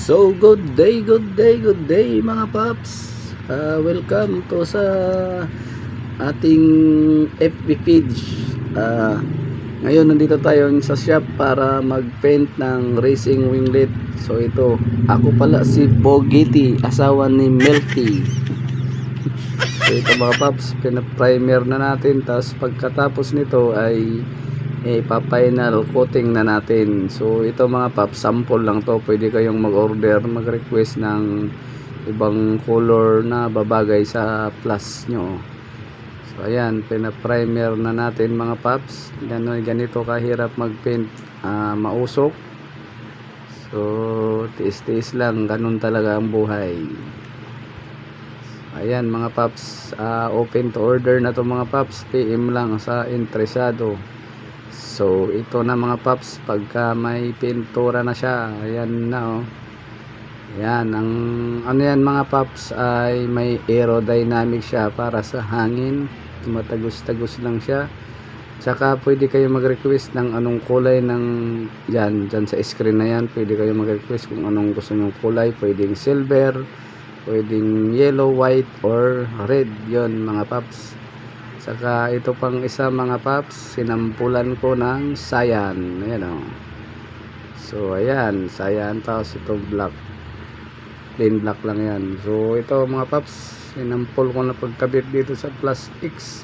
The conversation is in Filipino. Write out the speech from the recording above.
So good day mga paps. Welcome to sa ating FB page. Ngayon nandito tayo sa shop para mag-paint ng racing winglet. So ito, ako pala si Bogiti, asawa ni Melty. So ito mga paps, pina-primer na natin, tapos pagkatapos nito ay pa-final coating na natin. So ito mga paps, sample lang to. Pwede kayong mag-order, mag-request ng ibang color na babagay sa plus nyo. So ayan, pina-primer na natin mga paps. Ganito kahirap mag-paint, mausok. So tiis-tiis lang, ganun talaga ang buhay. Ayan mga paps, open to order na to mga paps. PM lang sa interesado. So ito na mga paps, pagka may pintura na siya, ayan na oh. Ayan, ang ano yan mga paps ay may aerodynamic siya para sa hangin, matagos-tagos lang siya. Tsaka pwede kayo mag-request ng anong kulay ng dyan sa screen na yan. Pwede kayo mag-request kung anong gusto nyong kulay. Pwedeng silver, pwedeng yellow, white, or red. Yon mga paps. Saka ito pang isa mga paps, sinampulan ko ng cyan. Ayan o. So ayan, cyan, tapos itong black. Plain black lang yan. So ito mga paps, sinampul ko na pagkabit dito sa plus X.